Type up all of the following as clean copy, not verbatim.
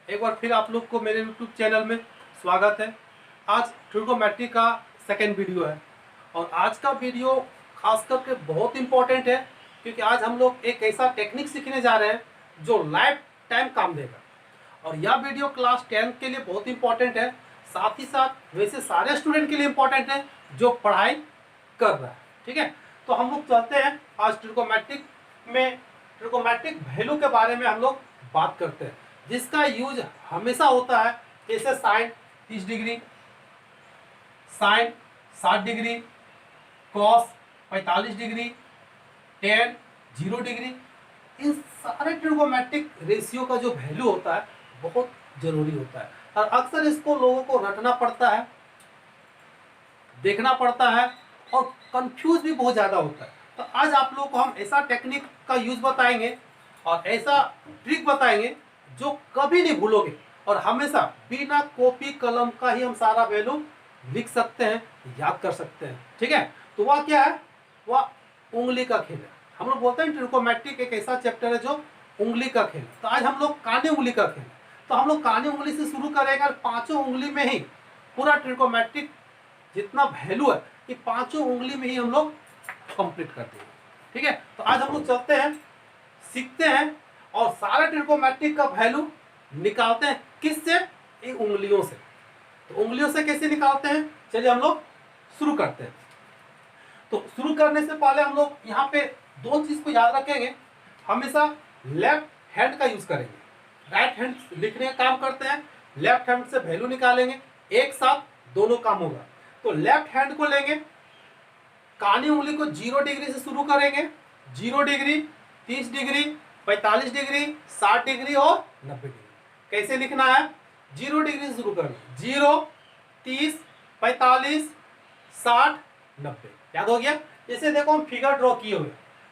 एक बार फिर आप लोग को मेरे YouTube चैनल में स्वागत है। आज ट्रिगोनोमेट्री का सेकेंड वीडियो है और आज का वीडियो खास करके बहुत इम्पोर्टेंट है क्योंकि आज हम लोग एक ऐसा टेक्निक सीखने जा रहे हैं जो लाइफ टाइम काम देगा। और यह वीडियो क्लास 10 के लिए बहुत इम्पोर्टेंट है, साथ ही साथ वैसे सारे स्टूडेंट के लिए इम्पोर्टेंट है जो पढ़ाई कर रहा है। ठीक है, तो हम लोग चलते हैं आज ट्रिगोनोमेट्रिक वैल्यू के बारे में हम लोग बात करते हैं, जिसका यूज हमेशा होता है। जैसे sine 30 degree, sine 60 degree, cos 45 degree, tan 0 degree. इन सारे ट्रिगोनोमेट्रिक रेशियो का जो वैल्यू होता है बहुत जरूरी होता है और अक्सर इसको लोगों को रटना पड़ता है, देखना पड़ता है और कंफ्यूज भी बहुत ज़्यादा होता है। तो आज आप लोगों को हम ऐसा टेक्निक का यूज बताएंगे और ऐसा ट्रिक बताएंगे जो कभी नहीं भूलोगे और हमेशा बिना कॉपी कलम का ही हम सारा वैल्यू लिख सकते हैं, याद कर सकते हैं। ठीक है, तो वह क्या है, वह उंगली का खेल है। हम लोग बोलते हैं ट्रिगोनोमेट्रिक एक ऐसा चैप्टर है जो उंगली का खेल। तो आज हम लोग कानी उंगली का खेल, तो हम लोग कानी उंगली से शुरू करेंगे और पांचों उंगली में ही पूरा ट्रिगोनोमेट्रिक जितना वैल्यू है ये पांचों उंगली में ही हम लोग कंप्लीट कर देंगे। ठीक है, तो आज हम लोग चलते हैं, सीखते हैं और सारा ट्रिगोनोमेट्रिक का वैल्यू निकालते हैं। किससे? इन उंगलियों से। तो उंगलियों से कैसे निकालते हैं, चलिए हम लोग शुरू करते हैं। तो शुरू करने से पहले हम लोग यहाँ पे दो चीज को याद रखेंगे, हमेशा लेफ्ट हैंड का यूज करेंगे। राइट हैंड लिखने का काम करते हैं, लेफ्ट हैंड से वैल्यू निकालेंगे, एक साथ दोनों काम होगा। तो लेफ्ट हैंड को लेंगे, कानी उंगली को 0 डिग्री से शुरू करेंगे। 0 डिग्री, 30 डिग्री, 45 डिग्री, 60 डिग्री और 90 डिग्री। कैसे लिखना है? 0 डिग्री से शुरू करना, 0, 30, 45, 60, 90। याद हो गया? जैसे देखो हम फिगर ड्रॉ किए हुए,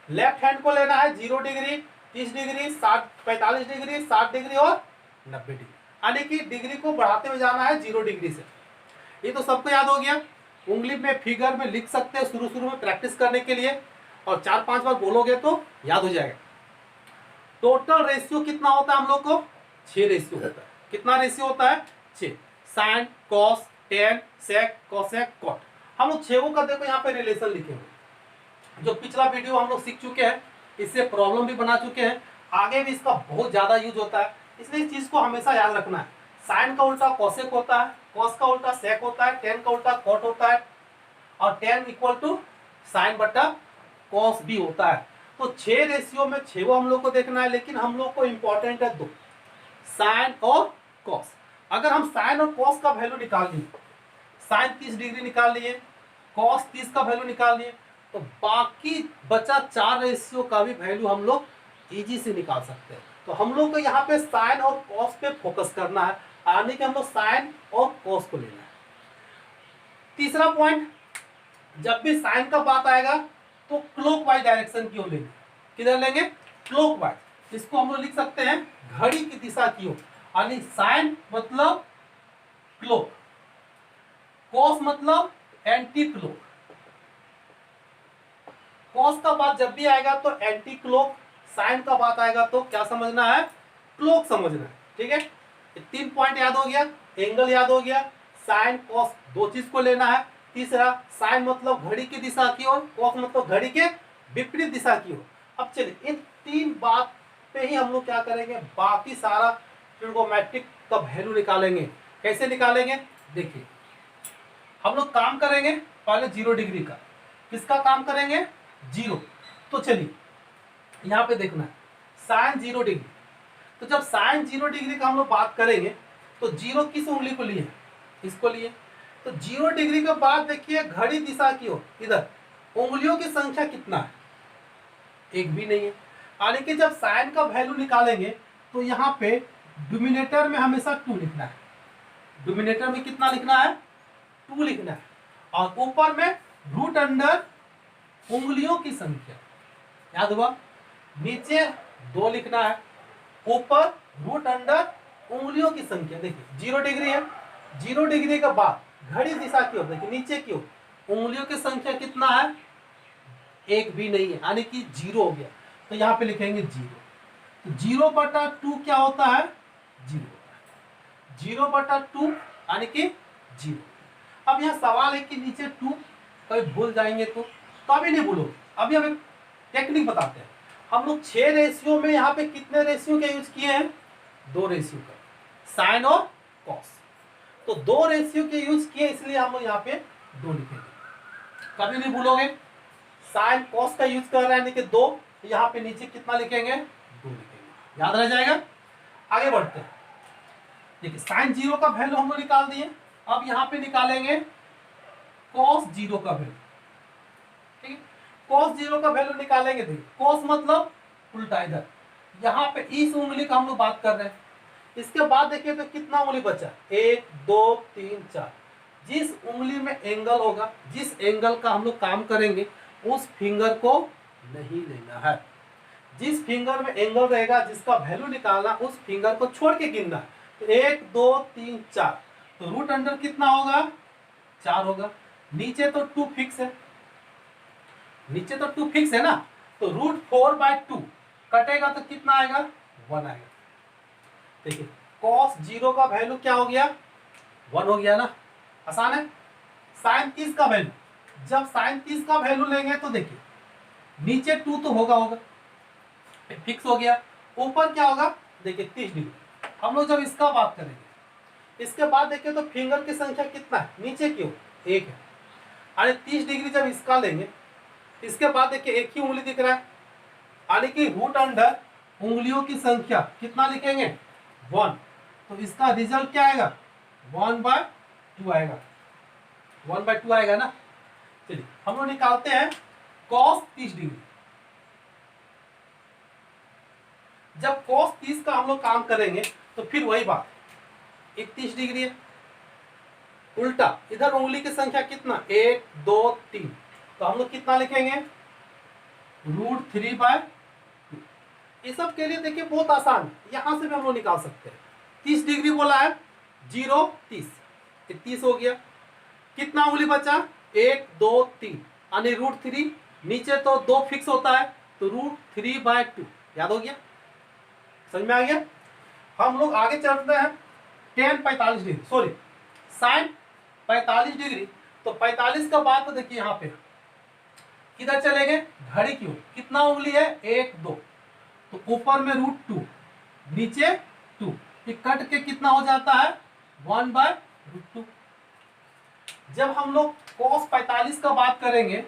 लेफ्ट हैंड को लेना है 0 डिग्री, 30 डिग्री, 60, 45 डिग्री, 60 डिग्री और 90 डिग्री। यानी कि डिग्री को बढ़ाते हुए जाना है 0 डिग्री से। ये तो सबको याद हो गया। उंगली में फिगर में लिख सकते हैं शुरू शुरू में प्रैक्टिस करने के लिए, और 4-5 बार बोलोगे तो याद हो जाएगा। टोटल रेशियो कितना होता है हम लोग को? 6 रेशियो होता है। कितना रेशियो होता है? 6। साइन, कॉस, टेन, सेक, कोसेक, कॉट। हम लोग 6 का देखो यहाँ पे रिलेशन लिखे हुए। जो पिछला वीडियो हम लोग सीख चुके हैं, इससे प्रॉब्लम भी बना चुके हैं, आगे भी इसका बहुत ज्यादा यूज होता है, इसलिए इस चीज को हमेशा याद रखना है। साइन का उल्टा कोसेक होता है, कॉस का उल्टा सेक होता है, टेन का उल्टा कॉट होता है और टेन इक्वल टू साइन बटा कॉस भी होता है। तो 6 रेशियो में 6 हम लोग को देखना है, लेकिन हम लोग को इंपॉर्टेंट है 2, साइन और कॉस। अगर हम साइन और कॉस का वैल्यू निकाल लिए, साइन 30 डिग्री निकाल लिए, कॉस 30 का वैल्यू निकाल लिए, तो बाकी बचा 4 रेशियो का भी वैल्यू हम लोग इजी से निकाल सकते हैं। तो हम लोग को यहाँ पे साइन और कॉस पे फोकस करना है, यानी कि हम लोग साइन और कॉस को लेना है। तीसरा पॉइंट, जब भी साइन का बात आएगा तो क्लॉकवाइज डायरेक्शन की ओर लेंगे। किधर लेंगे? क्लॉकवाइज। इसको हम लोग लिख सकते हैं घड़ी की दिशा की ओर, यानी साइन मतलब क्लॉक, कॉस मतलब एंटी क्लॉक। कॉस का बात जब भी आएगा तो एंटी क्लॉक, साइन का बात आएगा तो क्या समझना है? क्लॉक समझना है। ठीक है, 3 पॉइंट याद हो गया, एंगल याद हो गया, साइन कॉस 2 चीज को लेना है। तीसरा, साइन मतलब घड़ी की दिशा की ओर, कॉस मतलब घड़ी के विपरीत दिशा की ओर। अब चलिए इन 3 बात पे ही हम लोग क्या करेंगे, बाकी सारा ट्रिगोनोमेट्रिक का वैल्यू निकालेंगे। कैसे निकालेंगे? देखिए, हम लोग काम करेंगे पहले 0 डिग्री का। किसका काम करेंगे? 0। तो चलिए यहाँ पे देखना है साइन 0 डिग्री। तो जब साइन 0 डिग्री का हम लोग बात करेंगे तो 0 किस उंगली को लिए? इसको लिए। तो 0 डिग्री के बाद देखिए घड़ी दिशा की ओर, इधर उंगलियों की संख्या कितना है? एक भी नहीं है। यानी कि जब साइन का वैल्यू निकालेंगे तो यहाँ पे डिनोमिनेटर में हमेशा 2 लिखना है। डिनोमिनेटर में कितना लिखना है? 2 लिखना है। और ऊपर में रूट अंडर उंगलियों की संख्या, याद हुआ? नीचे 2 लिखना है, ऊपर रूट अंडर उंगलियों की संख्या। देखिए 0 डिग्री है, 0 डिग्री के बाद घड़ी दिशा की ओर देखिए, नीचे की ओर उंगलियों की संख्या कितना है? एक भी नहीं है, यानी कि 0 हो गया। तो यहाँ पे लिखेंगे 0। तो 0/2 क्या होता है? 0 होता है। 0/2 यानी कि 0। अब यहाँ सवाल है कि नीचे 2 कभी भूल जाएंगे तो अभी नहीं भूलो। अभी हम एक टेक्निक बताते हैं। हम लोग 6 रेशियो में यहाँ पे कितने रेशियो के यूज किए हैं? 2 रेशियो का, साइन और कॉस। तो 2 रेशियो के यूज किए, इसलिए हम लोग यहाँ पे 2 लिखेंगे। कभी नहीं भूलोगे, साइन कॉस का यूज कर रहे हैं यानी कि 2, यहाँ पे नीचे कितना लिखेंगे? 2 लिखेंगे, याद रह जाएगा। आगे बढ़ते हैं। देखिए साइन 0 का वैल्यू हम लोग निकाल दिए। अब यहाँ पे निकालेंगे कॉस 0 का वैल्यू। ठीक है, कॉस 0 का वैल्यू निकालेंगे। देखिए कॉस मतलब उल्टा, इधर यहाँ पे इस उंगली का हम लोग बात कर रहे हैं। इसके बाद देखिए तो कितना उंगली बचा? 1 2 3 4। जिस उंगली में एंगल होगा, जिस एंगल का हम लोग काम करेंगे, उस फिंगर को नहीं लेना है। जिस फिंगर में एंगल रहेगा, जिसका वैल्यू निकालना, उस फिंगर को छोड़ के गिनना। तो 1 2 3 4, तो रूट अंडर कितना होगा? 4 होगा। नीचे तो 2 फिक्स है, नीचे तो 2 फिक्स है ना, तो √4/2 कटेगा तो कितना आएगा? 1 आएगा। देखिए cos 0 का वैल्यू क्या हो गया? 1 हो गया ना, आसान है। साइन 30 का वैल्यू, जब साइन 30 का वैल्यू लेंगे तो देखिए नीचे 2 तो होगा फिक्स हो गया, ऊपर क्या होगा? देखिए 30 डिग्री। हम लोग जब इसका बात करेंगे, इसके बाद देखिए तो फिंगर की संख्या कितना है? नीचे क्यों? 1 है। अरे 30 डिग्री जब इसका लेंगे, इसके बाद देखिए एक ही उंगली दिख रहा है, यानी कि रूट अंडर उंगलियों की संख्या कितना लिखेंगे? 1। तो इसका रिजल्ट क्या आएगा? 1/2 आएगा। 1/2 आएगा ना। चलिए हम लोग निकालते हैं cos 30 डिग्री। जब cos 30 का हम लोग काम करेंगे तो फिर वही बात, 31 डिग्री है। उल्टा इधर उंगली की संख्या कितना? 1 2 3। तो हम लोग कितना लिखेंगे? √3/2। ये सब के लिए देखिए बहुत आसान, यहां से भी हम लोग निकाल सकते हैं। 30 डिग्री बोला है, 0 30, 30 हो गया। कितना उंगली बचा? 1 2 3, यानी √3। नीचे तो 2 फिक्स होता है, तो √3/2 याद हो गया, समझ में आ गया। हम लोग आगे चलते हैं। tan 45 degree, sorry sine 45 degree. तो 45 का बात तो देखिए यहाँ पे किधर चलेंगे? घड़ी की ओर। कितना उंगली है? 1 2, तो ऊपर में √2, नीचे 2, ये कट के कितना हो जाता है? 1/√2। जब हम लोग cos 45 का बात करेंगे,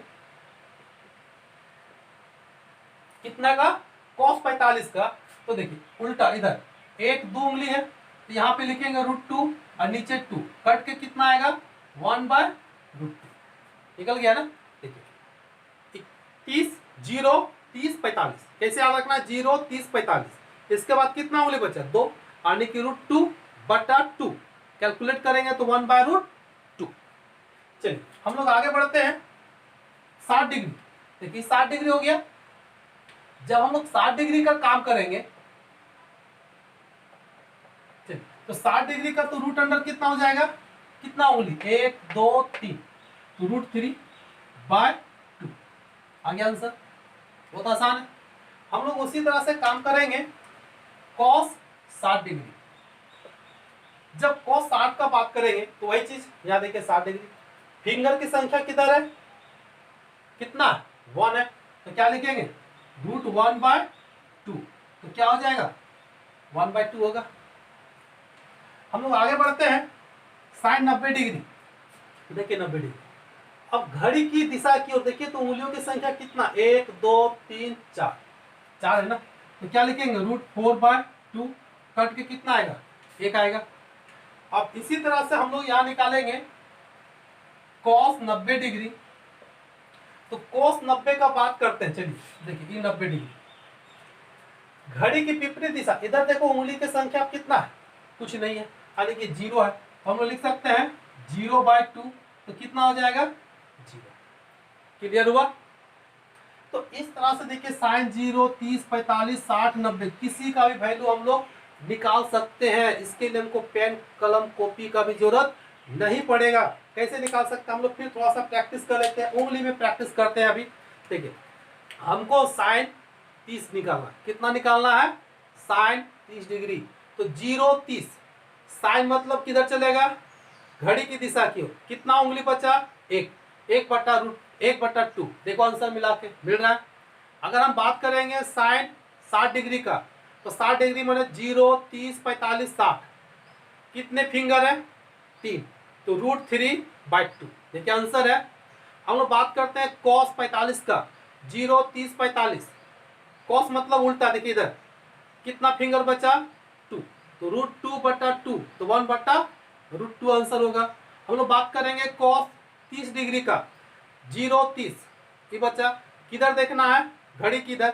कितना का? cos 45 का, तो देखिए उल्टा इधर 1 2 उंगली है, तो यहाँ पे लिखेंगे √2 और नीचे 2, कट के कितना आएगा? 1/√2। निकल गया ना। देखिए 30 0 30 45, कैसे याद रखना? 0 30 45। इसके बाद कितना उंगली बचा? 2, यानी कि √2/2 कैलकुलेट करेंगे तो 1/√2। चलिए हम लोग आगे बढ़ते हैं। 60 डिग्री, देखिए 60 डिग्री हो गया। जब हम लोग 60 डिग्री का काम करेंगे, तो 60 डिग्री का तो रूट अंडर कितना हो जाएगा? कितना उंगली? 1 2 3, तो √3/2 आ गया आंसर। बहुत आसान है। हम लोग उसी तरह से काम करेंगे cos 60 डिग्री। जब cos 60 का बात करेंगे तो वही चीज, यहाँ देखिए 60 डिग्री, फिंगर की संख्या किधर है? कितना? 1 है, तो क्या लिखेंगे? √1/2, तो क्या हो जाएगा? 1/2 होगा। हम लोग आगे बढ़ते हैं। साइन 90 डिग्री, देखिए 90 डिग्री। अब घड़ी की दिशा की ओर देखिए तो उंगलियों की संख्या कितना? 1 2 3 4, 4 है ना, तो क्या लिखेंगे? √4/2, कट के कितना आएगा? 1 आएगा। अब इसी तरह से हम लोग यहाँ निकालेंगे cos 90 डिग्री। तो cos 90 का बात करते हैं। चलिए देखिए ये 90 डिग्री, घड़ी की विपरीत दिशा। इधर देखो उंगली की संख्या कितना है? कुछ नहीं है, यानी कि 0 है। तो हम लोग लिख सकते हैं 0/2, तो कितना हो जाएगा? 0। क्लियर हुआ? तो इस तरह से देखिए साइन 0 30 45 60 90 किसी का भी वैल्यू हम लोग निकाल सकते हैं। इसके लिए हमको पेन कलम कॉपी का भी जरूरत नहीं पड़ेगा। कैसे निकाल सकते हैं हम लोग? फिर थोड़ा सा प्रैक्टिस कर लेते हैं, उंगली में प्रैक्टिस करते हैं। अभी देखिए हमको साइन 30 निकालना, कितना निकालना है? Sine 30 degree. तो 0 30, साइन मतलब किधर चलेगा, घड़ी की दिशा की ओर। कितना उंगली बचा, एक, 1/√1/2। देखो आंसर मिला के मिल रहा है। अगर हम बात करेंगे साइन 60 डिग्री का, तो 60 डिग्री माने 0, 30, 45, 60, कितने फिंगर है, 3, तो √3/2। देखिए आंसर है। हम लोग बात करते हैं cos 45 का, 0, 30, 45, cos मतलब उल्टा। देखिए इधर कितना फिंगर बचा, 2, तो √2/2, तो 1/√2 आंसर होगा। हम लोग बात करेंगे cos 30 डिग्री का, 0, 30, ये बचा। किधर देखना है, घड़ी किधर,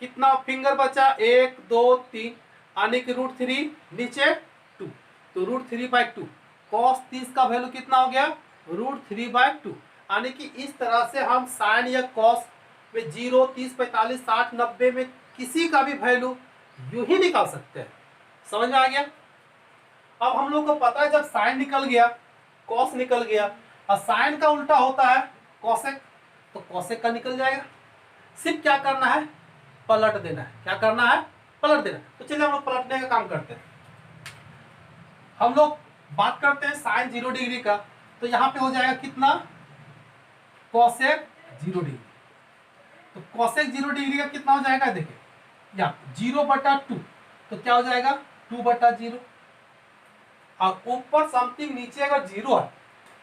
कितना फिंगर बचा, 1, 2, 3, यानी कि √3 नीचे 2, तो √3/2। cos 30 का वैल्यू कितना हो गया, √3/2। यानी कि इस तरह से हम साइन या cos में 0, 30, 45, 60, 90 में किसी का भी वैल्यू यूं ही निकाल सकते हैं। समझ में आ गया। अब हम लोग को पता है जब साइन निकल गया, कॉस निकल गया, और साइन का उल्टा होता है कॉसेक, तो कॉसेक का निकल जाएगा। सिर्फ क्या करना है, पलट देना है। क्या करना है, पलट देना। तो चलिए हम लोग पलटने का काम करते हैं। हम लोग बात करते हैं साइन 0 डिग्री का, तो यहाँ पे हो जाएगा कितना, कॉसेक 0 डिग्री। तो कॉसेक 0 डिग्री का कितना हो जाएगा, देखिए यहाँ 0/2, तो क्या हो जाएगा, 2/0। और ऊपर समथिंग नीचे अगर 0 है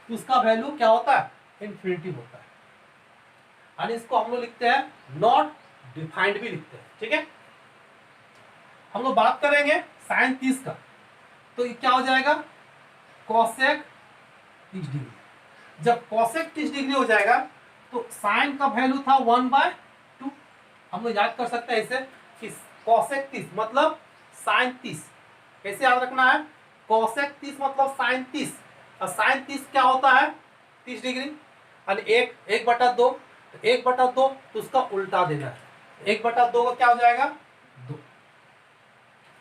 तो उसका वैल्यू क्या होता है, इन्फिनिटी होता है। यानी इसको हम लोग लिखते हैं नॉट डिफाइंड भी लिखते हैं। ठीक है, हम लोग बात करेंगे साइन 30 का, तो ये क्या हो जाएगा, कॉसेक 30 डिग्री। जब कॉसेक 30 डिग्री हो जाएगा तो साइन का वैल्यू था 1/2। हम लोग याद कर सकते हैं ऐसे कि कॉसेक 30 मतलब साइन 30। कैसे याद रखना है, कॉसेक 30 मतलब साइन 30, और साइन 30 क्या होता है, 30 डिग्री, यानी 1/2। 1/2 तो उसका उल्टा देना है, 1/2 का क्या हो जाएगा, 2।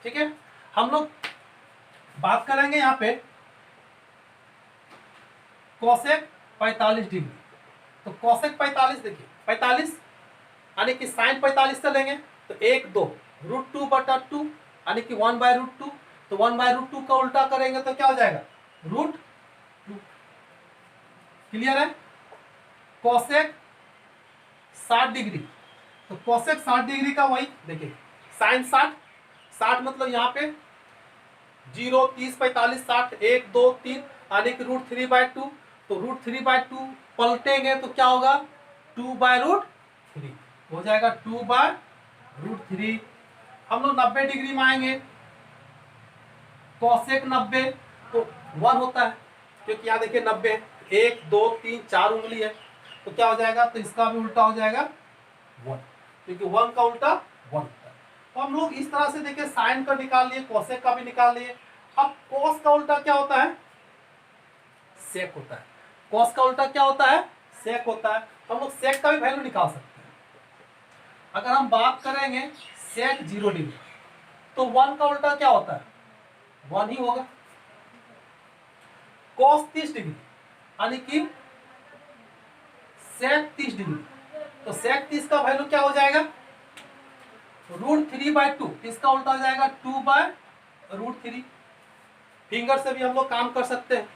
ठीक है, हम लोग बात करेंगे यहाँ पे कॉसेक 45 डिग्री। तो कॉसेक 45, देखिए 45 यानी कि साइन 45 से लेंगे तो 1, 2, √2/2 यानी कि 1/√2। तो 1/√2 का उल्टा करेंगे तो क्या हो जाएगा, √2। क्लियर है। कॉसेक 60 डिग्री, तो कॉसेक 60 डिग्री का वही देखिए, साइन 60 मतलब यहाँ पे 0, 30, 45, 60, 1, 2, 3 यानी कि √3/2। तो √3/2 पलटेंगे तो क्या होगा, 2/√3 हो जाएगा, 2/√3। हम लोग 90 डिग्री में आएंगे, कॉसेक 90 तो 1 होता है, क्योंकि यहाँ देखिए 90 1, 2, 3, 4 उंगली है, तो क्या हो जाएगा, तो इसका भी उल्टा हो जाएगा 1, क्योंकि 1 का उल्टा 1 होता है। तो हम लोग इस तरह से देखिए साइन का निकाल लिए, कॉसेक का भी निकाल लिए। अब कॉस का उल्टा क्या होता है, सेक होता है। कॉस का उल्टा क्या होता है, सेक होता है। हम लोग सेक का भी वैल्यू निकाल सकते हैं। अगर हम बात करेंगे सेक 0 डिग्री, तो 1 का उल्टा क्या होता है, 1 ही होगा। कॉस 30 डिग्री यानी कि सेक 30 डिग्री, तो सेक 30 का वैल्यू क्या हो जाएगा, √3/2। इसका उल्टा हो जाएगा 2/√3। फिंगर से भी हम लोग काम कर सकते हैं।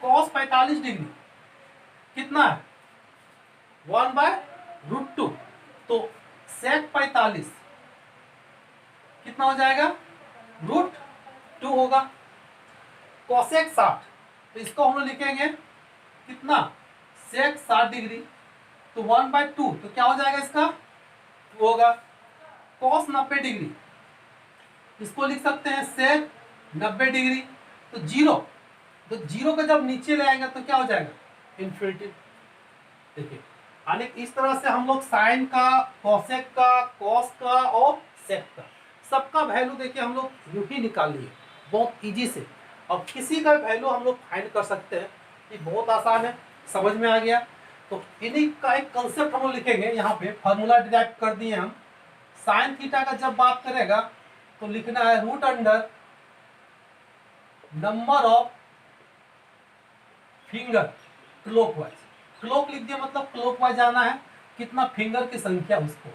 कॉस 45 डिग्री कितना है, 1/√2, तो सेक 45 कितना हो जाएगा, √2 होगा। कॉसेक 60, तो इसको हम लोग लिखेंगे कितना, सेक 60 डिग्री, तो 1/2, तो क्या हो जाएगा इसका, 2 होगा। कॉस 90 डिग्री, इसको लिख सकते हैं सेक 90 डिग्री, तो 0, तो 0 का जब नीचे ले आएंगे तो क्या हो जाएगा, इन्फिनिटी। देखिए यानी इस तरह से हम लोग साइन का, कॉसेक का, कॉस का और सेक का सबका वैल्यू देखिए हम लोग यूं ही निकाल लिए बहुत इजी से, और किसी का वैल्यू हम लोग फाइंड कर सकते हैं। ये बहुत आसान है, समझ में आ गया। तो इन्हीं का एक कंसेप्ट हम लोग लिखेंगे यहाँ पे, फार्मूला डिराइव कर दिए हम। साइन थीटा का जब बात करेगा तो लिखना है √under number of finger clockwise. Clock लिख दिया मतलब क्लॉकवाइज जाना है, कितना फिंगर की संख्या उसको,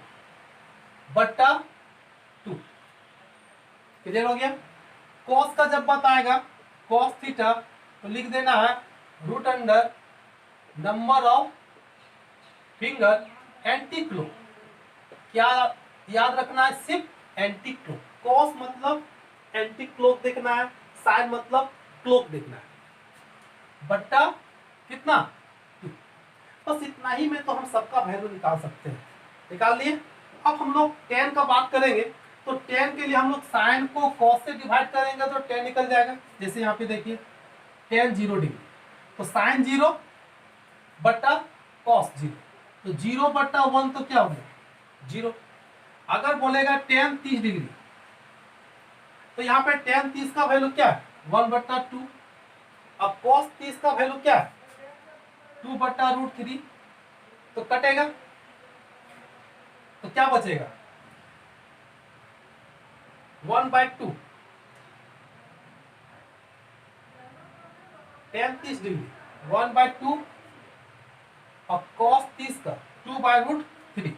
बट्टा 2। क्लियर हो गया। कॉस का जब बताएगा कॉस थीटा तो लिख देना है root under number of finger anti clock. क्या याद रखना है? सिर्फ एंटी क्लोक। कॉस मतलब एंटी क्लोक देखना है, साइन मतलब क्लोक देखना है, बट्टा कितना 2। बस इतना ही में तो हम सबका वैल्यू निकाल सकते हैं। निकाल लिए। अब हम लोग tan का बात करेंगे तो tan के लिए हम लोग साइन को cos से डिवाइड करेंगे तो tan निकल जाएगा। जैसे यहाँ पे देखिए tan 0 डिग्री तो साइन 0 बट्टा cos 0, तो 0 बट्टा 1 तो क्या हो गया 0। अगर बोलेगा tan 30 डिग्री तो यहाँ पे tan 30 का वैल्यू क्या है 1 बट्टा 2। अब cos 30 का वैल्यू क्या है 2 बट्टा रूट 3, तो कटेगा तो क्या बचेगा 1/2। tan 30 डिग्री 1/2 और cos 30 का 2/√3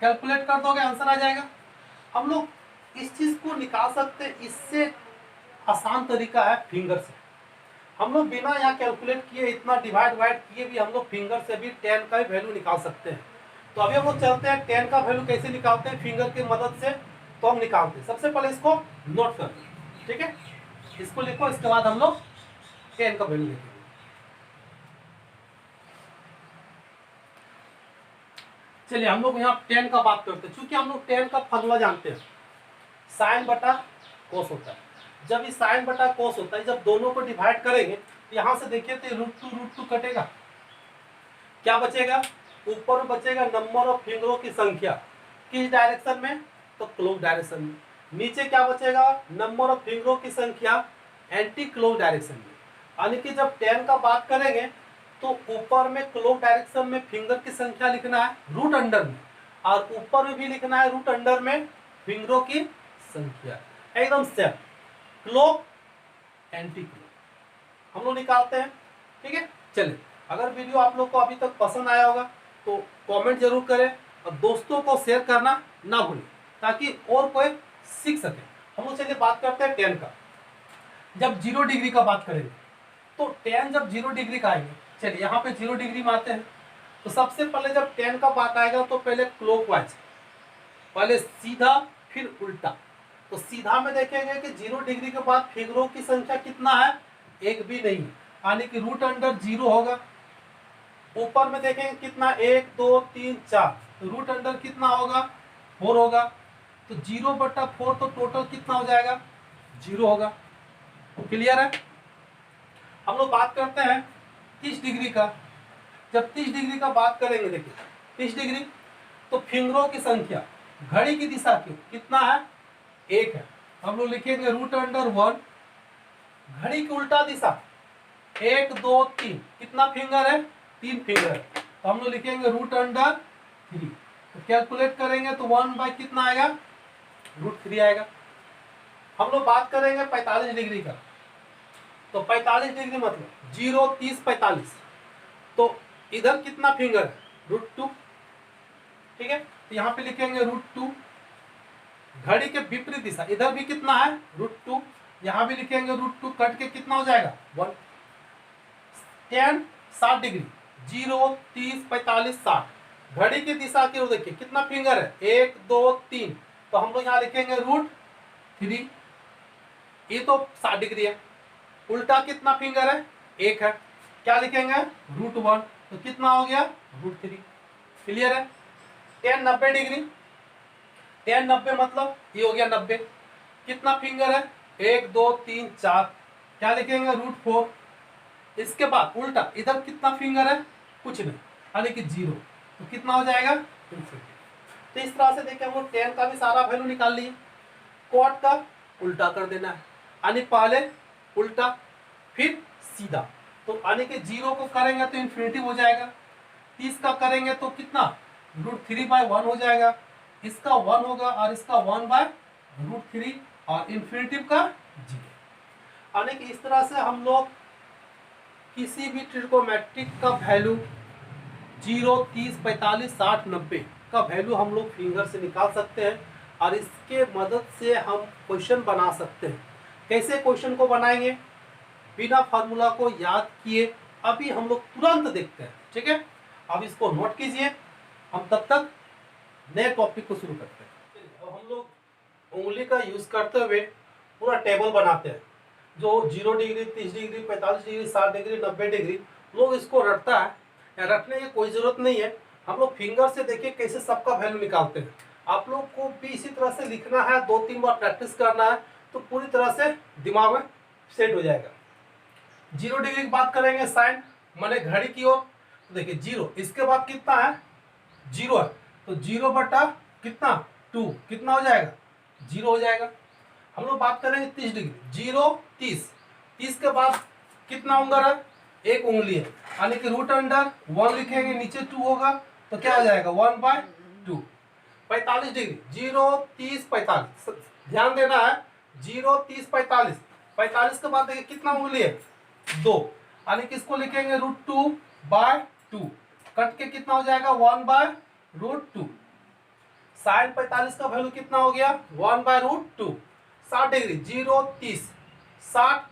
कैलकुलेट कर दोगे आंसर आ जाएगा। हम लोग इस चीज को निकाल सकते हैं। इससे आसान तरीका है फिंगर से। हम लोग बिना यहाँ कैलकुलेट किए इतना डिवाइड किए भी हम लोग फिंगर से भी tan का वैल्यू निकाल सकते हैं। तो अभी हम लोग चलते हैं tan का वैल्यू कैसे निकालते हैं फिंगर की मदद से। तो हम निकालते हैं, सबसे पहले इसको नोट कर लो, ठीक है, इसको लिखो, इसके बाद हम लोग tan का वैल्यू लिखेंगे। चलिए हम लोग यहाँ tan का बात करते हैं। चूंकि हम लोग tan का फॉर्मूला जानते हैं, साइन बटा कोस होता है। जब इस साइन बटा कोस होता है, जब दोनों को डिवाइड करेंगे तो यहाँ से देखिए तो √2 कटेगा, क्या बचेगा ऊपर में बचेगा नंबर ऑफ फिंगरों की संख्या। किस डायरेक्शन में? तो क्लोक डायरेक्शन में। नीचे क्या बचेगा नंबर ऑफ फिंगरों की संख्या एंटी क्लोक डायरेक्शन में। यानी कि जब tan का बात करेंगे तो ऊपर में क्लोक डायरेक्शन में फिंगर की संख्या लिखना है रूट अंडर में, और ऊपर में भी लिखना है रूट अंडर में फिंगरों की संख्या। एकदम सेम क्लोक एंटी क्लोक हम लोग निकालते हैं, ठीक है। चलिए, अगर वीडियो आप लोग को अभी तक पसंद आया होगा तो कमेंट जरूर करें और दोस्तों को शेयर करना ना भूलें ताकि और कोई सीख सके। हम लोग चलिए बात करते हैं tan का। जब 0 डिग्री का बात करेंगे तो tan जब 0 डिग्री का आएंगे, चलिए यहाँ पे 0 डिग्री में आते हैं तो सबसे पहले जब tan का बात आएगा तो पहले क्लॉकवाइज, पहले सीधा फिर उल्टा। तो सीधा में देखेंगे कि 0 डिग्री के बाद फिंगरों की संख्या कितना है, एक भी नहीं, यानी कि रूट अंडर 0 होगा। ऊपर में देखेंगे कितना 1 2 3 4, तो रूट अंडर कितना होगा 4 होगा। तो 0/4 तो टोटल कितना हो जाएगा 0 होगा। क्लियर है। हम लोग बात करते हैं 30 डिग्री का। जब 30 डिग्री का बात करेंगे, देखिए 30 डिग्री तो फिंगरों की संख्या घड़ी की दिशा की कितना है 1 है। हम लोग लिखेंगे रूट अंडर 1, घड़ी की उल्टा दिशा 1 2 3, कितना फिंगर है 3 फिंगर। तो हम लोग लिखेंगे रूट अंडर 3। तो कैलकुलेट करेंगे तो 1 बाय कितना आएगा √3 आएगा। हम लोग बात करेंगे 45 डिग्री का। तो 45 डिग्री मतलब 0 30 45, तो इधर कितना फिंगर है √2, ठीक है। तो यहाँ पे लिखेंगे √2। घड़ी के विपरीत दिशा इधर भी कितना है √2, यहाँ भी लिखेंगे √2, कट के कितना हो जाएगा 1। tan 60 डिग्री 0 30 45 60, घड़ी की दिशा की ओर देखिए कितना फिंगर है 1 2 3, तो हम लोग यहाँ लिखेंगे √3। ये तो 60 डिग्री है, उल्टा कितना फिंगर है 1 है, क्या लिखेंगे √1, तो कितना हो गया √3। क्लियर है। tan 90 डिग्री, tan 90 मतलब ये हो गया 90, कितना फिंगर है 1 2 3 4, क्या लिखेंगे √4। इसके बाद उल्टा इधर कितना फिंगर है कुछ नहीं, यानी कि 0, तो कितना हो जाएगा इन्फिनिटी। तो इस तरह से देखिए हम लोग tan का भी सारा वैल्यू निकाल लिए। cot का उल्टा कर देना है, यानी पहले उल्टा फिर सीधा, तो यानी कि 0 को करेंगे तो इन्फिनिटी हो जाएगा, 30 का करेंगे तो कितना √3/1 हो जाएगा, इसका 1 होगा और इसका 1/√3 और इन्फिनिटी का 0। यानी कि इस तरह से हम लोग किसी भी ट्रिगोनोमेट्रिक का वैल्यू 0 30 45 60 90 का वैल्यू हम लोग फिंगर से निकाल सकते हैं और इसके मदद से हम क्वेश्चन बना सकते हैं। कैसे क्वेश्चन को बनाएंगे बिना फार्मूला को याद किए, अभी हम लोग तुरंत देखते हैं। ठीक है, अब इसको नोट कीजिए, हम तब तक नए टॉपिक को शुरू करते हैं। अब हम लोग उंगली का यूज करते हुए पूरा टेबल बनाते हैं, जो 0 degree, 30 degree, 45 degree, 60 degree, 90 degree लोग इसको रटता है, या रटने की कोई जरूरत नहीं है। हम लोग फिंगर से देखिए कैसे सबका वैल्यू निकालते हैं। आप लोग को भी इसी तरह से लिखना है, 2-3 बार प्रैक्टिस करना है, तो पूरी तरह से दिमाग में सेट हो जाएगा। 0 डिग्री की बात करेंगे, साइन माने घड़ी की ओर, तो देखिए 0, इसके बाद कितना है, 0 है, तो 0 बटा कितना 2, कितना हो जाएगा 0 हो जाएगा। हम लोग बात करेंगे 30 डिग्री, 0 30, 30 के बाद कितना उंगल है, एक उंगली है, यानी कि रूट अंडर 1 लिखेंगे, नीचे 2 होगा, तो क्या हो जाएगा 1/2। 45 डिग्री, 0 30 45, ध्यान देना है, 0 30 45, 45 के बाद देखिए कितना उंगली है 2, यानी कि इसको लिखेंगे √2/2, कट के कितना हो जाएगा 1/√2। साइन 45 का वैल्यू कितना हो गया 1/√2। 60 डिग्री, 0 30 60,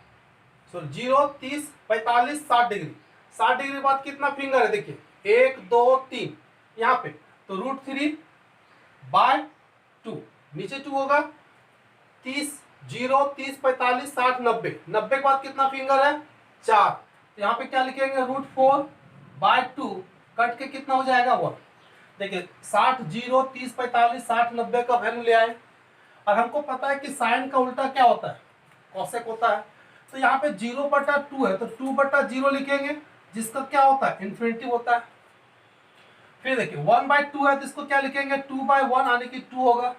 सॉरी 0 30 45 60 डिग्री, 60 डिग्री के बाद कितना फिंगर है देखिए 1 2 3 यहाँ पे, तो √3/2, नीचे 2 होगा, 30 0 30 45 60 90, 90 के बाद कितना फिंगर है 4, तो यहाँ पे क्या लिखेंगे √4/2, कट के कितना हो जाएगा 1। देखिए 60 0 30 45 60 90 का वैल्यू ले आए, और हमको पता है कि साइन का उल्टा क्या होता है, कॉसेक होता है, तो यहाँ पे 0/2 है, तो 2/0 लिखेंगे, जिसका क्या होता है इन्फिनिटी होता है। फिर देखिए 1/2 है, तो इसको क्या लिखेंगे 2/1, यानी कि 2 होगा।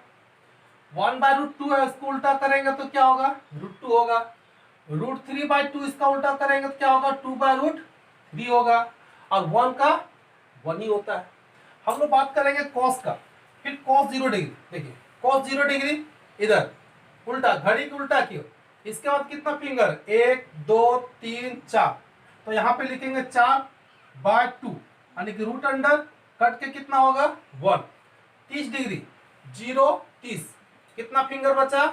1/√2 है, इसको उल्टा करेंगे तो क्या होगा √2 होगा। √3/2 इसका उल्टा करेंगे तो क्या होगा 2/√3 होगा, और 1 का 1 ही होता है। हम लोग बात करेंगे कॉस का, फिर कॉस 0 डिग्री, देखिए कॉस 0 डिग्री इधर उल्टा, घड़ी की उल्टा की, इसके बाद कितना फिंगर 1 2 3 4, तो यहाँ पे लिखेंगे 4/2, यानी कि रूट अंडर कट के कितना होगा 1। 30 डिग्री, 0 30, कितना फिंगर बचा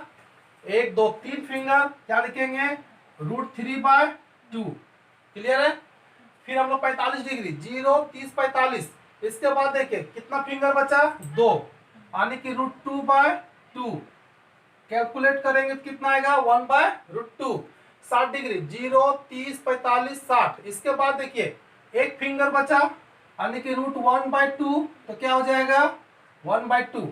1 2 3 फिंगर, क्या लिखेंगे √3/2, क्लियर है। फिर हम लोग 45 डिग्री, 0 30 45, इसके बाद देखिए कितना फिंगर बचा 2, यानी कि √2/2, कैलकुलेट करेंगे तो कितना आएगा 1/√2। 60 डिग्री, 0 30 45 60, इसके बाद देखिए एक फिंगर बचा, यानी कि √1/2, तो क्या हो जाएगा 1/2।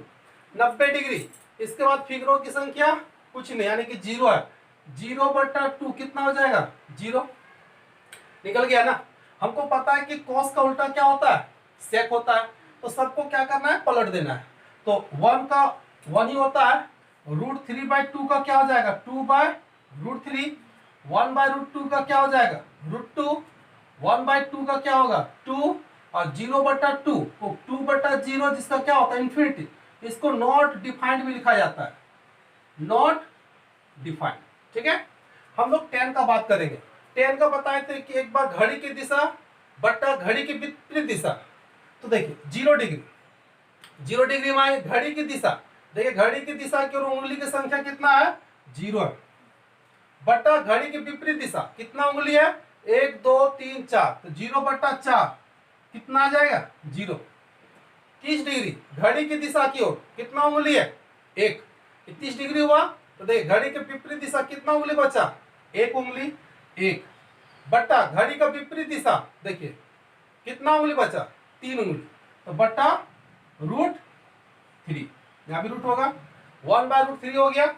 90 डिग्री, इसके बाद फिगरों की संख्या कुछ नहीं, यानी कि 0 है, 0/2 कितना हो जाएगा 0, निकल गया ना। हमको पता है कि कॉस का उल्टा क्या होता है सेक होता है, तो सबको क्या करना है पलट देना है, तो 1 का 1 ही होता है, √3/2 का क्या हो जाएगा 2/√3, 1/√2 का क्या हो जाएगा √2, 1/2 का क्या होगा 2, और 0/2 तो 2/0, जिसका क्या होता है इन्फिनिटी, इसको नॉट डिफाइंड भी लिखा जाता है, नॉट डिफाइंड। ठीक है, हम लोग 10 का बात करेंगे। 10 का बताए थे कि एक बार घड़ी की दिशा बट्टा घड़ी की विपरीत दिशा, तो देखिए 0 डिग्री, 0 डिग्री में घड़ी की दिशा, देखिए घड़ी की दिशा की और उंगली की संख्या कितना है 0 है, बट्टा घड़ी की विपरीत दिशा कितना उंगली है 1 2 3 4, तो 0/4 कितना आ जाएगा 0। 30 डिग्री, घड़ी की दिशा की ओर कितना उंगली है 1, 30 डिग्री हुआ, तो देखिए घड़ी के विपरीत दिशा कितना उंगली बचा 1 उंगली, 1 बट्टा घड़ी का विपरीत दिशा, देखिए कितना उंगली बचा 3 उंगली, तो बट्टा √3, यहाँ भी रूट होगा 1/√3 हो गया।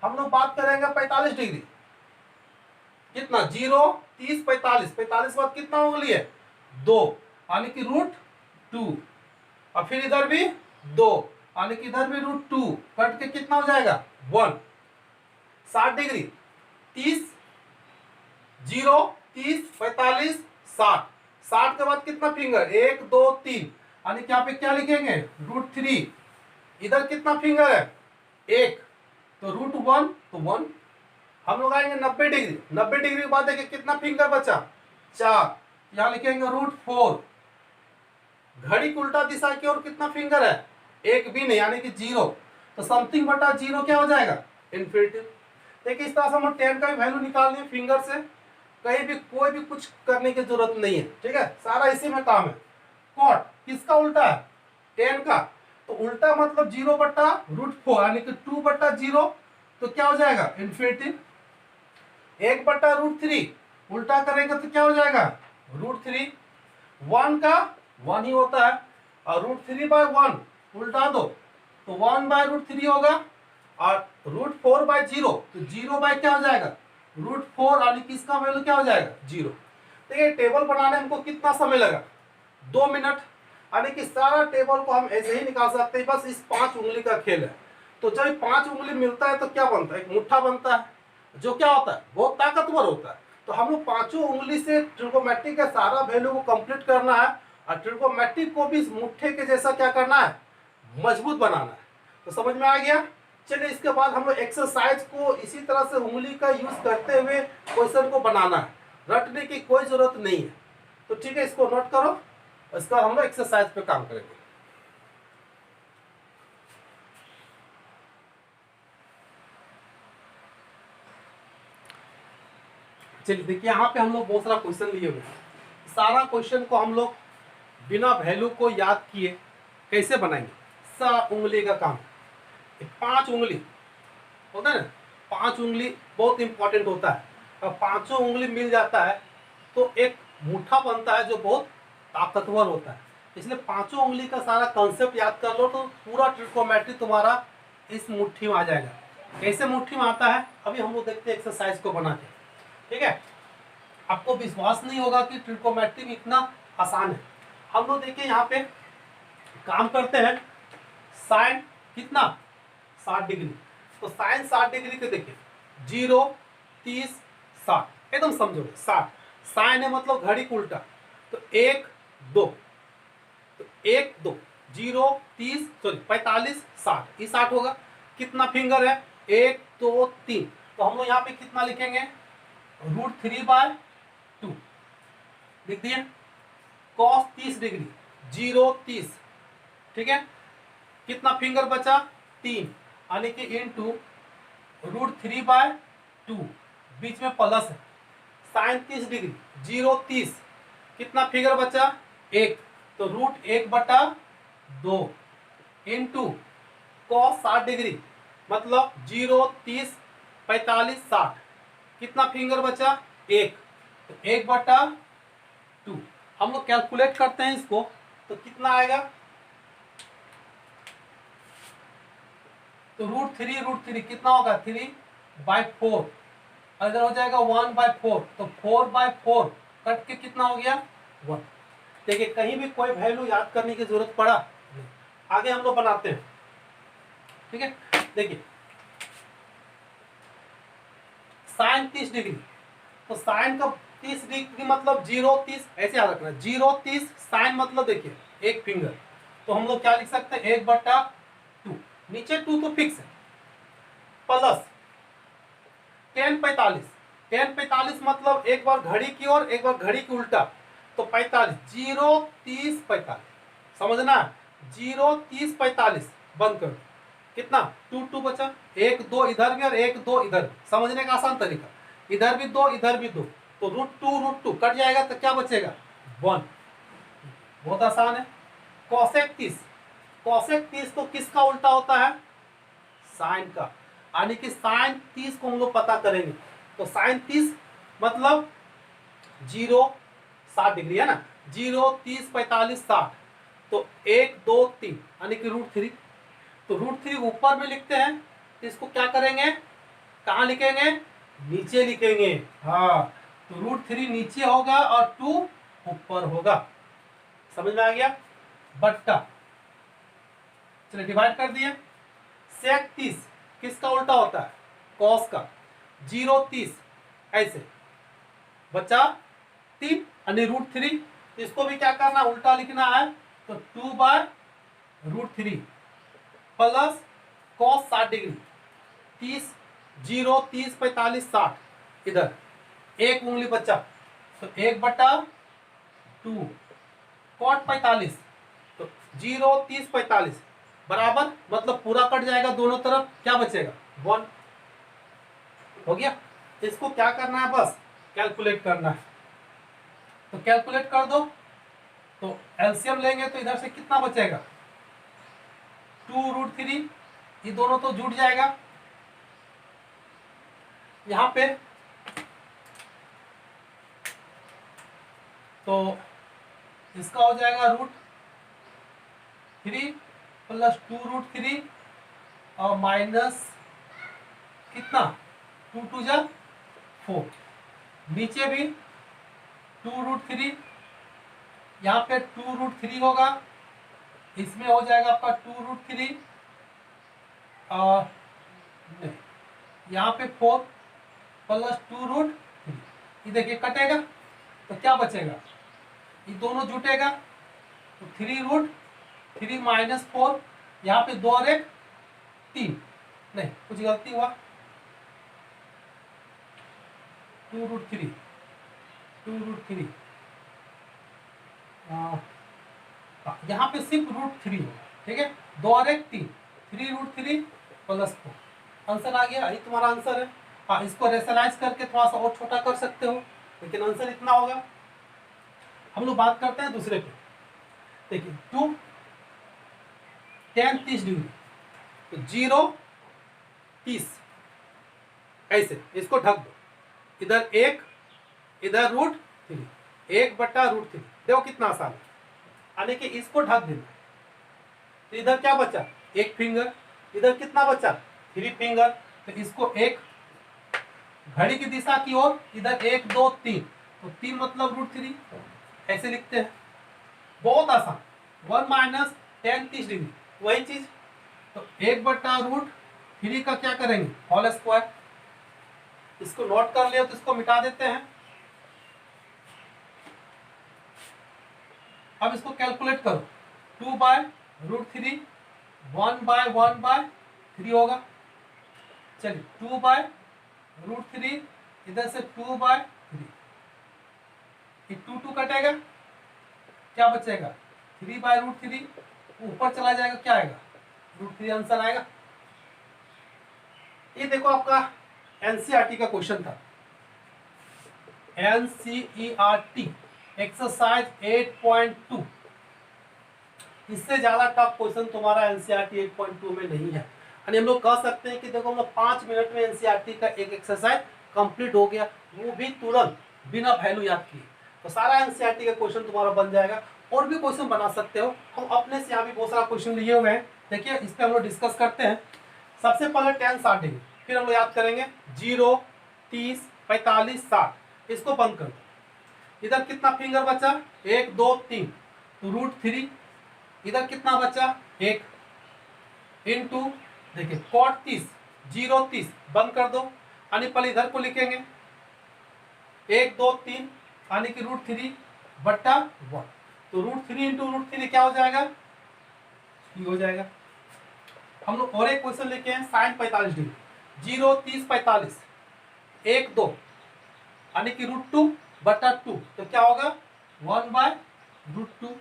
हम लोग बात करेंगे 45 डिग्री, कितना 0 30 45, 45 बाद कितना उंगली है 2, यानी कि √2, और फिर इधर भी 2, यानी कि इधर भी √2, कट के कितना हो जाएगा 1। 60 डिग्री, 30 0 30 45 60, 60 के बाद कितना फिंगर 1 2 3, यानी कि यहाँ पे क्या लिखेंगे √3, इधर कितना फिंगर है 1, तो √1, तो 1। हम लोग आएंगे 90 डिग्री, 90 डिग्री के बाद देखिए कितना फिंगर बचा 4, यहाँ लिखेंगे √4, घड़ी की उल्टा दिशा की ओर कितना फिंगर है 1 भी नहीं, यानी कि 0, तो समथिंग बटा 0 क्या हो जाएगा इन्फिनिटी। देखिए इस तरह से हम टेन का भी वैल्यू निकाल लिए फिंगर से, कहीं भी कोई भी कुछ करने की जरूरत नहीं है, ठीक है, सारा इसी में काम है। कॉट किसका उल्टा है, टेन का, तो उल्टा मतलब 0/√4 यानी कि 2/0, तो क्या हो जाएगा इन्फिनिटी। 1/√3 उल्टा करेंगे तो क्या हो जाएगा √3, 1 का 1 ही होता है, और √3/1 उल्टा दो तो 1/√3 होगा, और √4/0 तो 0 क्या हो जाएगा √4, यानी कि इसका वैल्यू क्या हो जाएगा 0। देखिए टेबल बनाने में हमको कितना समय लगा, 2 मिनट, यानी कि सारा टेबल को हम ऐसे ही निकाल सकते हैं, बस इस 5 उंगली का खेल है। तो जब 5 उंगली मिलता है तो क्या बनता है, एक मुट्ठा बनता है, जो क्या होता है बहुत ताकतवर होता है। तो हम लोग 5 उंगली से ट्रिगोमेट्रिक का सारा वैल्यू को कंप्लीट करना है, और ट्रिगोमेट्रिक को भी इस मुट्ठे के जैसा क्या करना है, मजबूत बनाना है। तो समझ में आ गया। चलिए इसके बाद हम लोग एक्सरसाइज को इसी तरह से उंगली का यूज करते हुए क्वेश्चन को बनाना है, रटने की कोई जरूरत नहीं है। तो ठीक है, इसको नोट करो, इसका हम लोग एक्सरसाइज पे काम करेंगे। चलिए देखिए यहाँ पे हम लोग बहुत सारा क्वेश्चन लिए हुए हैं, सारा क्वेश्चन को हम लोग बिना वैल्यू को याद किए कैसे बनाएंगे, सा उंगली का काम, 5 उंगली होता है ना, 5 उंगली बहुत इंपॉर्टेंट होता है, और 5 उंगली मिल जाता है तो एक मुट्ठा बनता है जो बहुत ताकतवर होता है। इसलिए 5 उंगली का सारा कंसेप्ट याद कर लो तो पूरा ट्रिगोमेट्री तुम्हारा इस मुट्ठी में आ जाएगा। कैसे मुट्ठी में आता है अभी हम लोग देखते हैं एक्सरसाइज को बना के, ठीक है। आपको विश्वास नहीं होगा कि ट्रिगोमेट्री इतना आसान है। हम लोग देखिए यहाँ पे काम करते हैं, साइन कितना 60 डिग्री, तो साइन 60 डिग्री के देखिए 0, 30, 60 एकदम समझो 60, साइन है मतलब घड़ी को उल्टा, तो 1, 2, तो 1, 2, 0, 30, सॉरी 45, 60, ये 60 होगा। कितना फिंगर है 1, 2, 3, तो हम लोग यहाँ पे कितना लिखेंगे √3/2 लिख दिए। कॉस 30 डिग्री 0, 30, ठीक है, कितना फिंगर बचा 3, यानी कि इंटू √3/2, बीच में प्लस है। साइन 30 डिग्री 0, 30, कितना फिगर बचा 1, तो √1/2 इंटू कॉस 60 डिग्री मतलब 0, 30, 45, 60, कितना फिंगर बचा 1, तो 1/2। हम लोग कैलकुलेट करते हैं इसको तो कितना आएगा, तो √3 कितना होगा 3/4, अगर हो जाएगा 1/4, तो 4/4 कट के कितना हो गया 1। देखिए कहीं भी कोई वैल्यू याद करने की जरूरत पड़ा नहीं। आगे हम लोग बनाते हैं, ठीक है। देखिए साइन 30 डिग्री, तो साइन का 30 डिग्री मतलब 0, 30 ऐसे याद रखना, 0, 30 साइन मतलब देखिए एक फिंगर, तो हम लोग क्या लिख सकते हैं 1/2, नीचे 2 तो फिक्स है, प्लस 10, 45, 10, 45 मतलब एक बार घड़ी की ओर एक बार घड़ी की उल्टा, तो 45, 0, 30, 45 समझना, 0, 30, 45 बंद कर, कितना 2, 2 बचा, 1, 2 इधर भी और 1, 2 इधर भी, समझने का आसान तरीका, इधर भी 2 इधर भी 2, तो √2 कट जाएगा तो क्या बचेगा 1, बहुत आसान है। कॉसेक 30, कॉसेक 30 तो किसका उल्टा होता है साइन का, यानी कि साइन 30 को हम लोग पता करेंगे, तो साइन 30 मतलब 0, 60 डिग्री है ना, 0, 30, 45, 60, तो 1, 2, 3 यानी कि √3, तो √3 ऊपर में लिखते हैं, तो इसको क्या करेंगे कहाँ लिखेंगे नीचे लिखेंगे, हाँ, तो √3 नीचे होगा और 2 ऊपर होगा, समझ में आ गया, बट्टा, चलिए डिवाइड कर दिए। सेक 30 किसका उल्टा होता है कॉस का, 0, 30 ऐसे बचा 3 यानी √3, इसको भी क्या करना उल्टा लिखना है, तो 2/√3 प्लस कॉस 60 डिग्री 30, 0, 30, 45, 60, इधर एक उंगली बचा तो 1/2, कॉट 45, तो 0, 30, 45 बराबर मतलब पूरा कट जाएगा दोनों तरफ, क्या बचेगा 1। हो गया। इसको क्या करना है, बस कैलकुलेट करना है। तो कैलकुलेट कर दो। तो एलसीएम लेंगे तो इधर से कितना बचेगा, 2√3, ये दोनों तो जुड़ जाएगा। यहाँ पे तो इसका हो जाएगा √3 प्लस 2√3 और माइनस कितना, 2×2=4। नीचे भी 2√3, यहाँ पे 2√3 होगा, इसमें हो जाएगा आपका 2√3 और नहीं, यहाँ पे 4 प्लस 2√3, ये देखिए कटेगा तो क्या बचेगा, ये दोनों जुटेगा तो 3√3 माइनस 4, यहाँ पे 2 और 1 3, नहीं कुछ गलती हुआ, 2√3 यहाँ पे सिर्फ √3 होगा, ठीक है, 2 और 1 3, 3√3 प्लस 4, आंसर आ गया। यही तुम्हारा आंसर है। हाँ, इसको रेशनलाइज करके थोड़ा सा और छोटा कर सकते हो, लेकिन आंसर इतना होगा। हम लोग बात करते हैं दूसरे पे। देखिए 2 tan 30 डिग्री, तो 0 30, ऐसे इसको ढक दो, इधर 1 इधर √3, 1/√3, देखो कितना आसान है। यानी कि इसको ढक देना, तो इधर क्या बचा, 1 फिंगर, इधर कितना बचा, 3 फिंगर, तो इसको एक घड़ी की दिशा की ओर, इधर 1 2 3, तो 3 मतलब √3, ऐसे लिखते हैं, बहुत आसान। 1 माइनस tan 30 डिग्री, वही चीज, तो 1/√3 का क्या करेंगे, होल स्क्वायर। इसको नोट कर लिया तो इसको मिटा देते हैं। अब इसको कैलकुलेट करो, 2/√3 1/1/3 होगा। चलिए 2/√3, इधर से 2/3, ये 2 कटेगा, क्या बचेगा, 3/√3, ऊपर चला जाएगा, क्या आएगा, √3 आंसर आएगा। ये देखो आपका एनसीईआरटी का क्वेश्चन था, एनसीईआरटी एक्सरसाइज 8.2। इससे ज्यादा टफ क्वेश्चन तुम्हारा एनसीईआरटी 8.2 में नहीं है। यानी हम लोग कह सकते हैं कि देखो हम लोग 5 मिनट में एनसीईआरटी का एक एक्सरसाइज कंप्लीट हो गया, वो भी तुरंत बिना वैल्यू याद किए। तो सारा एनसीईआरटी का क्वेश्चन तुम्हारा बन जाएगा। और भी क्वेश्चन बना सकते हो, हम अपने से यहाँ भी बहुत सारा क्वेश्चन लिए हुए हैं। देखिए इस पर हम लोग डिस्कस करते हैं। सबसे पहले tan 60 डिग्री, फिर हम लोग याद करेंगे 0 30 45 60, इसको बंद कर दो। इधर कितना फिंगर बचा, 1 2 3, तो √3, इधर कितना बचा 1 इंटू, देखिए cot 30 0 30, बंद कर दो। यानी पहले इधर को लिखेंगे 1 2 3, यानी कि √3/1, तो √3 इंटू √3 क्या हो जाएगा, ये हो जाएगा। हम लोग और एक क्वेश्चन लेके हैं, sin 45 डिग्री, 0 30 45 1 2, यानी कि √2/2, तो क्या होगा 1/√2।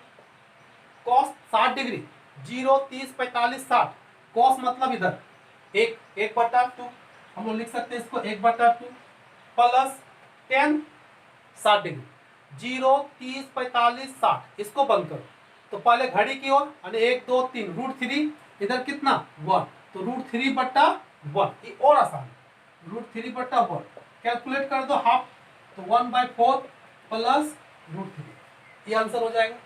cos 60 डिग्री, 0 30 45 60, cos मतलब इधर 1/2, हम लोग लिख सकते हैं इसको 1/2, प्लस tan 60 डिग्री, 0 30 45 60, इसको बंद करो। तो पहले घड़ी की ओर, यानी 1 2 3, √3, इधर कितना 1, तो √3/1, ये और आसान है, √3/1 कैलकुलेट कर दो हाफ, तो 1/4 प्लस √3, ये आंसर हो जाएगा।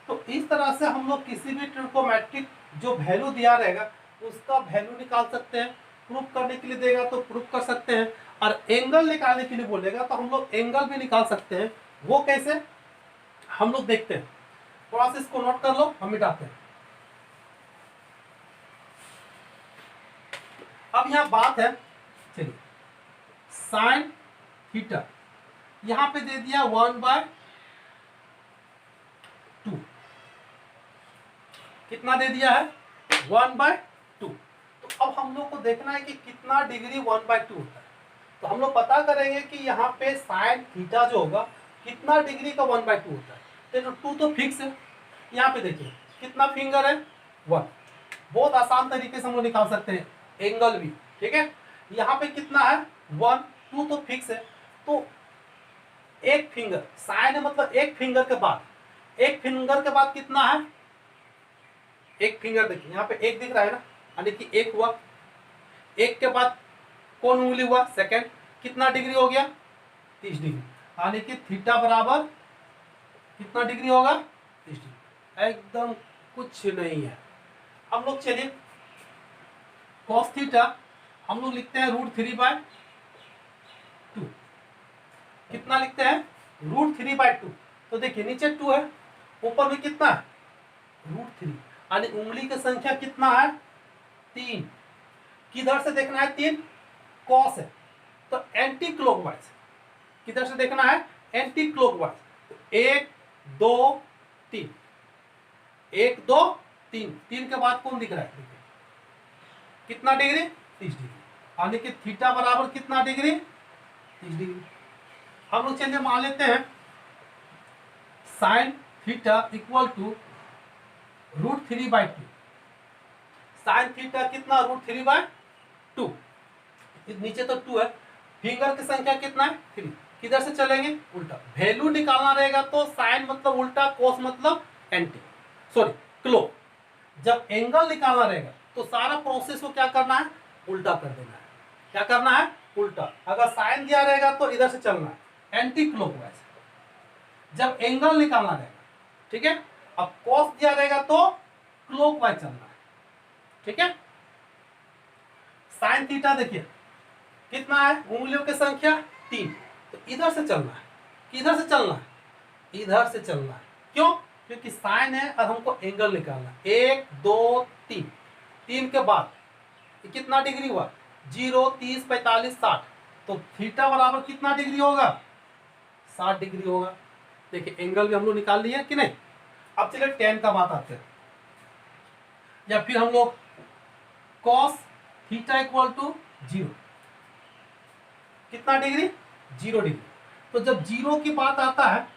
तो इस तरह से हम लोग किसी भी ट्रिग्नोमेट्रिक जो वैल्यू दिया रहेगा उसका वैल्यू निकाल सकते हैं। प्रूफ करने के लिए देगा तो प्रूफ कर सकते हैं, और एंगल निकालने के लिए बोलेगा तो हम लोग एंगल भी निकाल सकते हैं। वो कैसे, हम लोग देखते हैं। थोड़ा सा इसको नोट कर लो, हम मिटाते हैं। अब यहां बात है, चलिए साइन थीटा यहां पे दे दिया 1/2, कितना दे दिया है 1/2। तो अब हम लोग को देखना है कि कितना डिग्री 1/2 होता है। तो हम लोग पता करेंगे कि यहाँ पे साइन थीटा जो होगा कितना डिग्री का 1/2 होता है। तो 2 तो फिक्स है। यहाँ पे देखिए कितना फिंगर है 1, बहुत आसान तरीके से हम लोग निकाल सकते हैं एंगल भी, ठीक है। यहाँ पे कितना है 1 2 तो फिक्स है। तो एक फिंगर साइन है, मतलब एक फिंगर के बाद, एक फिंगर के बाद कितना है, एक फिंगर देखिए यहाँ पे एक दिख रहा है ना, यानी कि एक हुआ, एक के बाद कौन उंगली हुआ, सेकंड, कितना डिग्री हो गया, 30 डिग्री, यानी कि थीटा बराबर कितना डिग्री होगा, 30 डिग्री। एकदम कुछ नहीं है। हम लोग चलिए कॉस थीटा हम लोग लिखते हैं √3/2, कितना लिखते हैं, √3/2। तो देखिए नीचे 2 है, ऊपर में कितना है, √3, यानी उंगली की संख्या कितना है, 3। किधर से देखना है, 3 कॉस है, तो एंटी क्लॉकवाइज, किधर से देखना है, एंटी क्लॉकवाइज। तो 1 2 3, 1 2 3, 3 के बाद कौन दिख रहा है, देखिए कितना डिग्री, 30 डिग्री, यानी कि थीटा बराबर कितना डिग्री, 30 डिग्री। हम लोग चलिए मान लेते हैं sine theta equal to √3/2। Sine theta कितना, √3/2, नीचे तो 2 है, फिंगर की संख्या कितना है, 3, किधर से चलेंगे, उल्टा। वैल्यू निकालना रहेगा तो साइन मतलब उल्टा, कोस मतलब एंटी, सॉरी क्लोक। जब एंगल निकालना रहेगा तो सारा प्रोसेस को क्या करना है, उल्टा कर देना है। क्या करना है, उल्टा। अगर साइन दिया रहेगा तो इधर से चलना है, एंटी क्लॉकवाइज। जब एंगल निकालना रहेगा, ठीक है, अब कॉस दिया रहेगा तो क्लॉकवाइज चलना है, ठीक है। साइन थीटा देखिए कितना है, उंगलियों की संख्या 3, तो इधर से चलना है, किधर से चलना है, इधर से चलना है। क्यों, क्योंकि साइन है और हमको एंगल निकालना है। 1 2 3, 3 के बाद कितना डिग्री हुआ, 0 30 45 60, तो थीटा बराबर कितना डिग्री होगा, 60 डिग्री होगा। देखिए एंगल भी हम लोग निकाल लिए कि नहीं। अब चलिए टेन का बात आते हैं, या फिर हम लोग कॉस थीटा इक्वल टू 0, कितना डिग्री, 0 डिग्री। तो जब 0 की बात आता है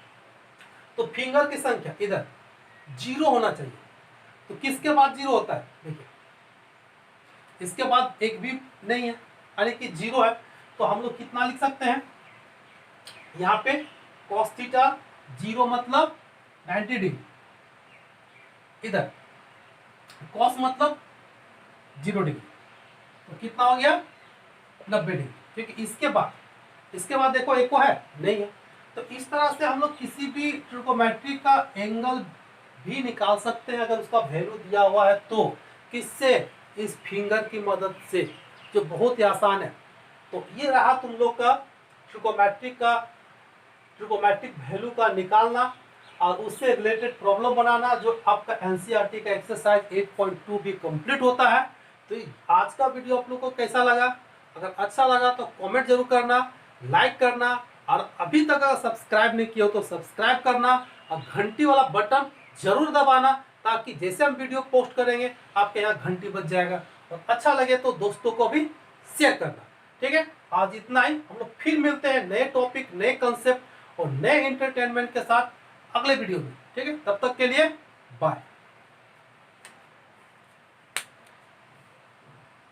तो फिंगर की संख्या इधर 0 होना चाहिए। तो किसके बाद 0 होता है, देखिए इसके बाद एक भी नहीं है, यानी कि 0 है। तो हम लोग कितना लिख सकते हैं, यहाँ पे cos थीटा 0 मतलब 90 डिग्री, इधर cos मतलब 0 डिग्री, तो कितना हो गया, 90 डिग्री। क्योंकि इसके बाद देखो एक को है नहीं है। तो इस तरह से हम लोग किसी भी ट्रिगोनोमेट्री का एंगल भी निकाल सकते हैं अगर उसका वैल्यू दिया हुआ है तो। किससे, इस फिंगर की मदद से, जो बहुत ही आसान है। तो ये रहा तुम लोग का ट्रिगोनोमेट्रिक वैल्यू का निकालना और उससे रिलेटेड प्रॉब्लम बनाना, जो आपका एनसीईआरटी का एक्सरसाइज 8.2 भी कंप्लीट होता है। तो आज का वीडियो आप लोग को कैसा लगा, अगर अच्छा लगा तो कमेंट जरूर करना, लाइक करना, और अभी तक अगर सब्सक्राइब नहीं किया हो तो सब्सक्राइब करना और घंटी वाला बटन जरूर दबाना, ताकि जैसे हम वीडियो पोस्ट करेंगे आपके यहाँ घंटी बज जाएगा। और अच्छा लगे तो दोस्तों को भी शेयर करना, ठीक है। आज इतना ही, हम लोग फिर मिलते हैं नए टॉपिक, नए कंसेप्ट और नए एंटरटेनमेंट के साथ अगले वीडियो में, ठीक है। तब तक के लिए बाय।